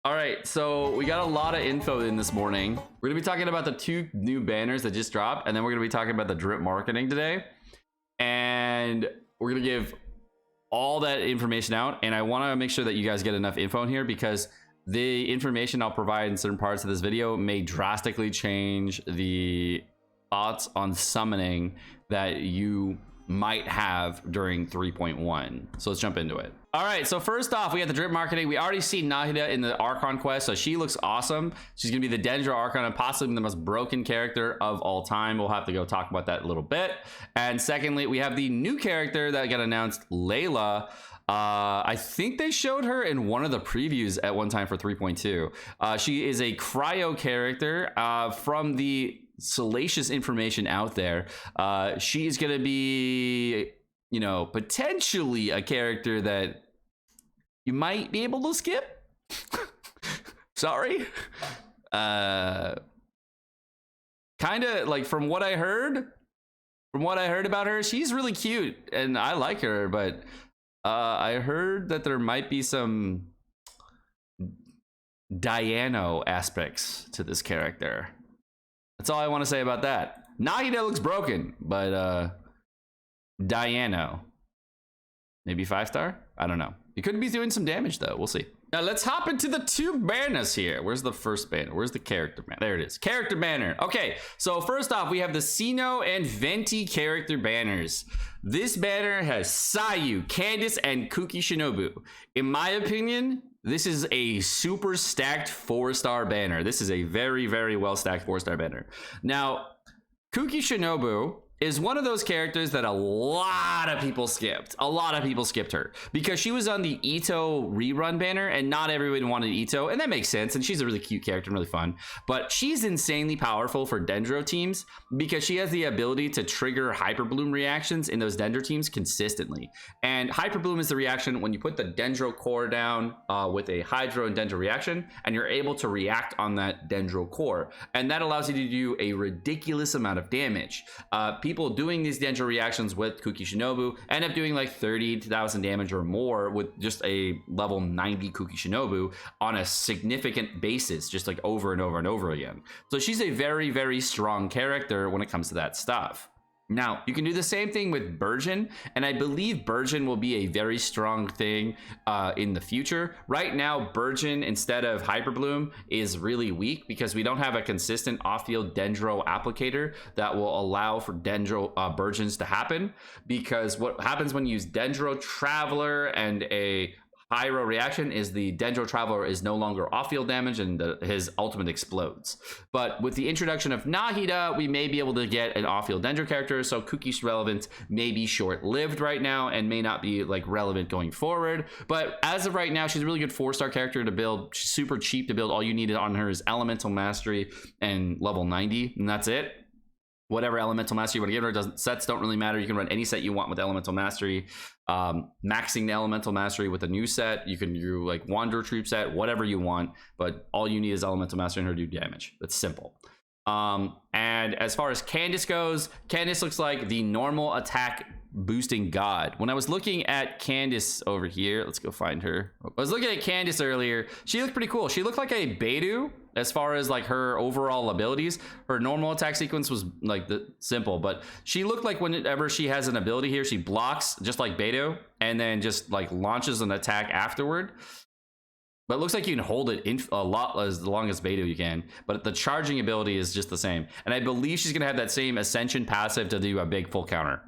All right, so we got a lot of info in this morning. We're gonna be talking about the 2 new banners that just dropped, and then we're gonna be talking about the drip marketing today. And we're gonna give all that information out, and I wanna make sure that you guys get enough info in here because the information I'll provide in certain parts of this video may drastically change the thoughts on summoning that you might have during 3.1. So let's jump into it. All right, so first off, we have the drip marketing. We already see Nahida in the Archon quest, so she looks awesome. She's gonna be the Dendro Archon and possibly the most broken character of all time. We'll have to go talk about that a little bit. And secondly, we have the new character that got announced, Layla. I think they showed her in one of the previews at one time for 3.2. She is a cryo character from the salacious information out there. She's gonna be, you know, potentially a character that you might be able to skip. Sorry. Kind of like from what I heard about her, she's really cute and I like her, but I heard that there might be some Diano aspects to this character. That's all I want to say about that. Nahida looks broken, but Diano, maybe 5-star? I don't know. He could be doing some damage though. We'll see. Now let's hop into the 2 banners here. Where's the first banner? Where's the character banner? There it is. Character banner. Okay, so first off, we have the Cyno and Venti character banners. This banner has Sayu, Candice, and Kuki Shinobu. In my opinion, this is a super stacked 4-star banner. This is a very, very well stacked 4-star banner. Now, Kuki Shinobu is one of those characters that a lot of people skipped. A lot of people skipped her because she was on the Ito rerun banner and not everyone wanted Ito, and that makes sense, and she's a really cute character and really fun, but she's insanely powerful for Dendro teams because she has the ability to trigger Hyper Bloom reactions in those Dendro teams consistently. And Hyper Bloom is the reaction when you put the Dendro core down with a Hydro and Dendro reaction, and you're able to react on that Dendro core, and that allows you to do a ridiculous amount of damage. People doing these Dendro reactions with Kuki Shinobu end up doing like 30,000 damage or more with just a level 90 Kuki Shinobu on a significant basis, just like over and over and over again. So she's a very, very strong character when it comes to that stuff. Now, you can do the same thing with Burgeon, and I believe Burgeon will be a very strong thing in the future. Right now, Burgeon, instead of Hyper Bloom, is really weak because we don't have a consistent off-field Dendro applicator that will allow for Dendro Burgeons to happen. Because what happens when you use Dendro Traveler and a Pyro reaction is the Dendro Traveler is no longer off-field damage and his ultimate explodes. But with the introduction of Nahida, we may be able to get an off-field Dendro character, so Kuki's relevance may be short-lived right now and may not be like relevant going forward. But as of right now, she's a really good 4-star character to build. She's super cheap to build. All you need on her is Elemental Mastery and level 90, and that's it. Whatever Elemental Mastery you want to give her, sets don't really matter. You can run any set you want with Elemental Mastery. Maxing the Elemental Mastery with a new set. You can do like Wanderer Troop set, whatever you want, but all you need is Elemental Mastery and her to do damage. That's simple. And as far as Candice goes, Candice looks like the normal attack boosting god. When I was looking at Candice over here, let's go find her. I was looking at Candice earlier. She looked pretty cool. She looked like a Beidou as far as like her overall abilities. Her normal attack sequence was like the simple, but she looked like whenever she has an ability here, she blocks just like Beidou and then just like launches an attack afterward. But it looks like you can hold it in a lot as long as Beidou you can, but the charging ability is just the same. And I believe she's gonna have that same Ascension passive to do a big full counter.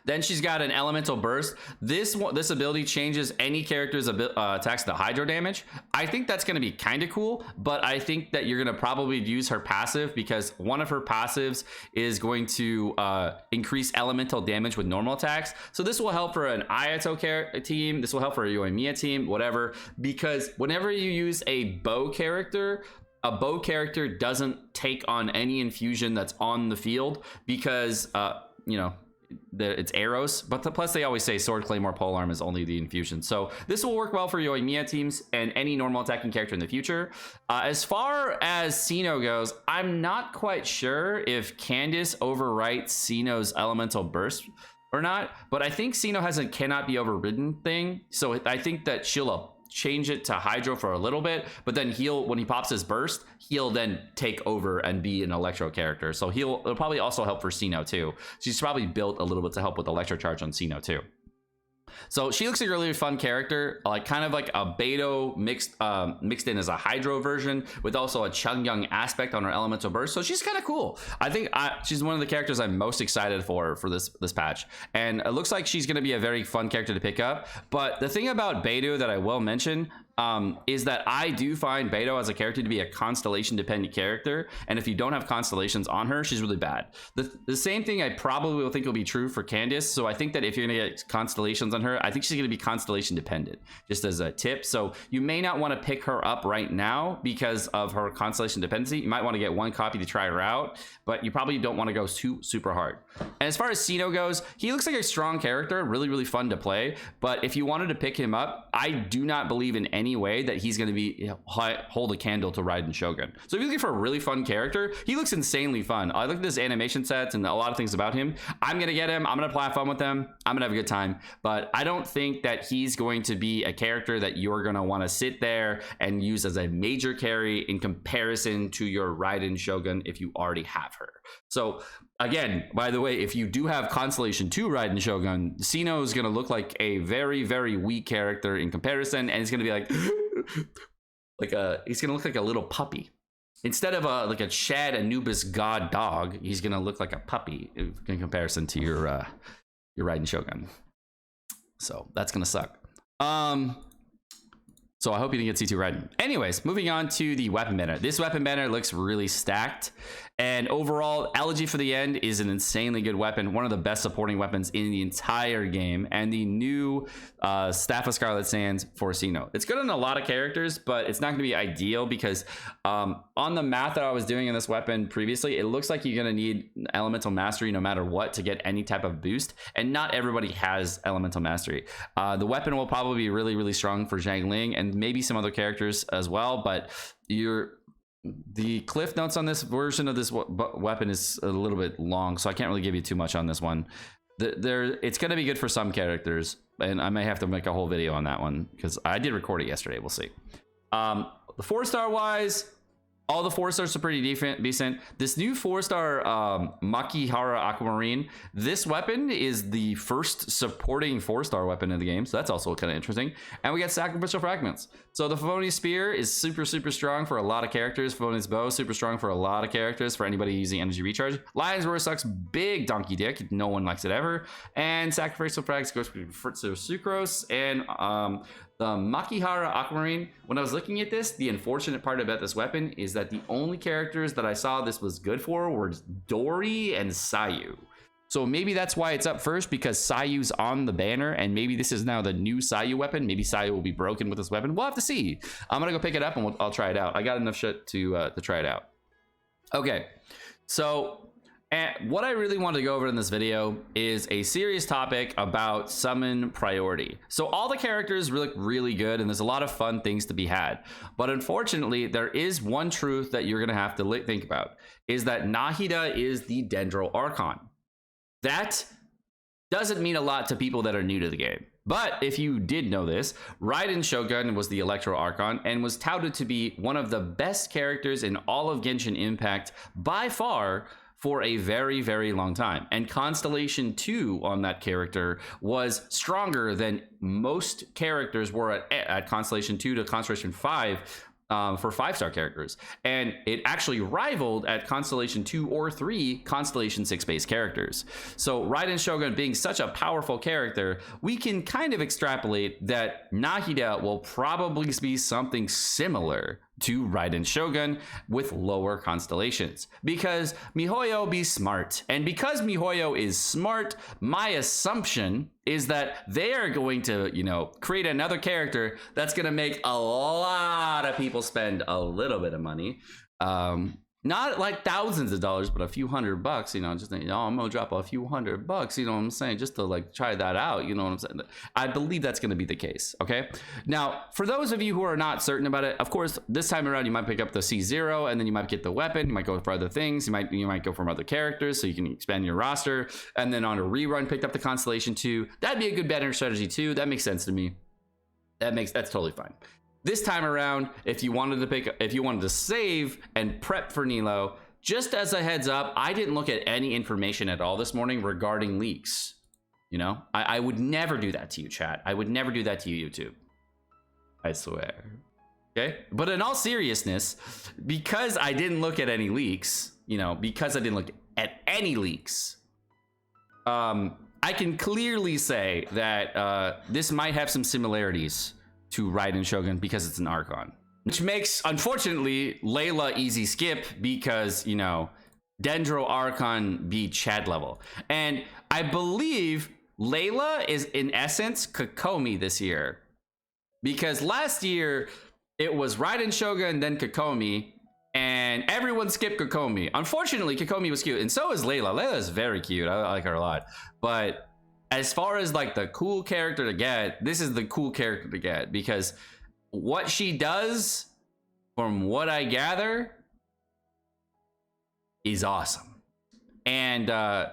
Then she's got an Elemental Burst. This ability changes any character's attacks to Hydro damage. I think that's going to be kind of cool, but I think that you're going to probably use her passive because one of her passives is going to increase elemental damage with normal attacks. So this will help for an Ayato team. This will help for a Yoimiya team, whatever, because whenever you use a bow character doesn't take on any infusion that's on the field because, you know, it's arrows, but plus they always say sword, claymore, polearm is only the infusion. So this will work well for Yoimiya teams and any normal attacking character in the future. As far as Cyno goes, I'm not quite sure if Candice overwrites Cyno's elemental burst or not, but I think Cyno has a cannot be overridden thing. So I think that she'll change it to Hydro for a little bit, but then when he pops his burst, he'll then take over and be an Electro character. So it'll probably also help for Cyno too. She's probably built a little bit to help with Electro Charge on Cyno too. So she looks like a really fun character, like kind of like a Beidou mixed in as a Hydro version with also a Chungyang aspect on her elemental burst. So she's kind of cool. I think she's one of the characters I'm most excited for this patch, and it looks like she's going to be a very fun character to pick up. But the thing about Beidou that I will mention is that I do find Beidou as a character to be a constellation dependent character, and if you don't have constellations on her, she's really bad. The same thing I probably will think will be true for Candice. So I think that if you're gonna get constellations on her, I think she's gonna be constellation dependent, just as a tip. So you may not want to pick her up right now because of her constellation dependency. You might want to get one copy to try her out, but you probably don't want to go super hard. And as far as Cyno goes, he looks like a strong character, really fun to play. But if you wanted to pick him up, I do not believe in any way that he's going to be hold a candle to Raiden Shogun. So if you're looking for a really fun character, he looks insanely fun. I looked at his animation sets and a lot of things about him. I'm going to get him. I'm going to play fun with him. I'm going to have a good time. But I don't think that he's going to be a character that you're going to want to sit there and use as a major carry in comparison to your Raiden Shogun if you already have her. So again, by the way, if you do have Constellation 2 Raiden Shogun, Cyno is going to look like a very weak character in comparison, and it's going to be like he's going to look like a little puppy. Instead of like a Shad Anubis god dog, he's going to look like a puppy in comparison to your Raiden Shogun. So that's going to suck. So I hope you didn't get C2 Raiden. Anyways, moving on to the weapon banner. This weapon banner looks really stacked. And overall, Elegy for the End is an insanely good weapon. One of the best supporting weapons in the entire game. And the new Staff of Scarlet Sands for Cyno. It's good on a lot of characters, but it's not going to be ideal because on the math that I was doing in this weapon previously, it looks like you're going to need Elemental Mastery no matter what to get any type of boost. And not everybody has Elemental Mastery. The weapon will probably be really strong for Zhang Ling and maybe some other characters as well, but the cliff notes on this version of this weapon is a little bit long, so I can't really give you too much on this one. It's going to be good for some characters, and I may have to make a whole video on that one because I did record it yesterday. We'll see. The 4-star wise, all the 4-stars are pretty decent. This new 4-star Makihara Aquamarine, this weapon is the first supporting 4-star weapon in the game, so that's also kind of interesting. And we got Sacrificial Fragments. So the Favoni's Spear is super strong for a lot of characters. Favoni's Bow, super strong for a lot of characters for anybody using Energy Recharge. Lion's Roar sucks big donkey dick. No one likes it ever. And Sacrificial Fragments goes for Sucrose. And the Makihara Aquamarine, when I was looking at this, the unfortunate part about this weapon is that the only characters that I saw this was good for were Dori and Sayu. So maybe that's why it's up first, because Sayu's on the banner, and maybe this is now the new Sayu weapon. Maybe Sayu will be broken with this weapon. We'll have to see. I'm gonna go pick it up and I'll try it out. I got enough shit to try it out. Okay, so what I really wanted to go over in this video is a serious topic about summon priority. So all the characters look really good, and there's a lot of fun things to be had. But unfortunately, there is one truth that you're gonna have to think about, is that Nahida is the Dendro Archon. That doesn't mean a lot to people that are new to the game. But if you did know this, Raiden Shogun was the Electro Archon and was touted to be one of the best characters in all of Genshin Impact by far for a very long time. And Constellation 2 on that character was stronger than most characters were at Constellation 2 to Constellation 5 for 5-star characters. And it actually rivaled at Constellation 2 or 3 Constellation 6 based characters. So Raiden Shogun being such a powerful character, we can kind of extrapolate that Nahida will probably be something similar to Raiden Shogun with lower constellations, because MiHoYo be smart. And because MiHoYo is smart, my assumption is that they are going to, create another character that's going to make a lot of people spend a little bit of money. Not like thousands of dollars, but a few $100, just I'm gonna drop a few $100, what I'm saying, just to try that out, what I'm saying. I believe that's gonna be the case, okay? Now, for those of you who are not certain about it, of course, this time around, you might pick up the C0, and then you might get the weapon, you might go for other things, you might go from other characters, so you can expand your roster, and then on a rerun, picked up the Constellation 2. That'd be a good banner strategy too, that makes sense to me. That's totally fine. This time around, if you wanted to save and prep for Nilo, just as a heads up, I didn't look at any information at all this morning regarding leaks. You know, I would never do that to you, chat. I would never do that to you, YouTube. I swear. Okay, but in all seriousness, because I didn't look at any leaks, you know, because I didn't look at any leaks, I can clearly say that this might have some similarities to Raiden Shogun because it's an Archon, which makes, unfortunately, Layla easy skip because, you know, Dendro Archon be Chad level. And I believe Layla is, in essence, Kokomi this year. Because last year, it was Raiden Shogun, then Kokomi, and everyone skipped Kokomi. Unfortunately, Kokomi was cute, and so is Layla. Layla is very cute. I like her a lot. But as far as like the cool character to get, this is the cool character to get because what she does, from what I gather, is awesome. And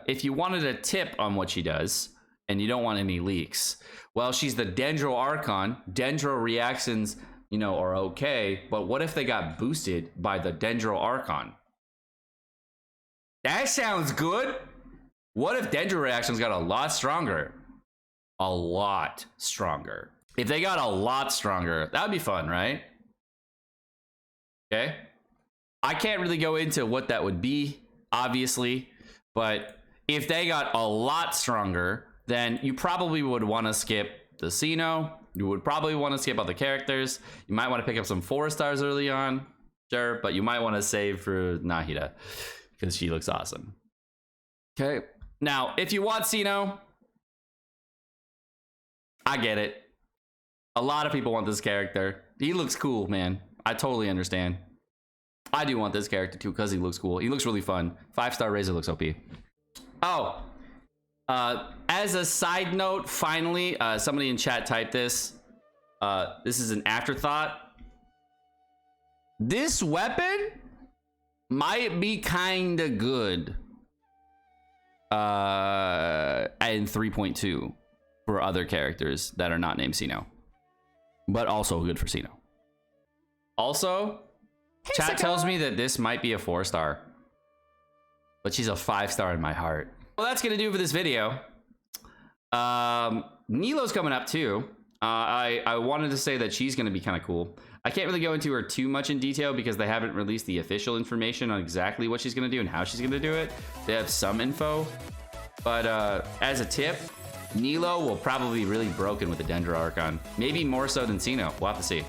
if you wanted a tip on what she does and you don't want any leaks, well, she's the Dendro Archon. Dendro reactions, you know, are okay, but what if they got boosted by the Dendro Archon? That sounds good. What if Dendro reactions got a lot stronger? A lot stronger. If they got a lot stronger, that would be fun, right? Okay. I can't really go into what that would be, obviously, but if they got a lot stronger, then you probably would want to skip the Cyno. You would probably want to skip other characters. You might want to pick up some 4-stars early on, sure, but you might want to save for Nahida because she looks awesome. Okay. Now, if you want Cyno, I get it. A lot of people want this character. He looks cool, man. I totally understand. I do want this character too because he looks cool. He looks really fun. 5-star Razor looks OP. Oh, as a side note, finally, somebody in chat typed this. This is an afterthought. This weapon might be kind of good. In 3.2 for other characters that are not named Cyno, but also good for Cyno. Also, hey, chat tells me that this might be a 4-star, but she's a 5-star in my heart. Well, that's gonna do for this video. Nilo's coming up too. I wanted to say that she's gonna be kind of cool. I can't really go into her too much in detail because they haven't released the official information on exactly what she's gonna do and how she's gonna do it. They have some info, but as a tip, Nilo will probably be really broken with the Dendro Archon. Maybe more so than Cyno. We'll have to see.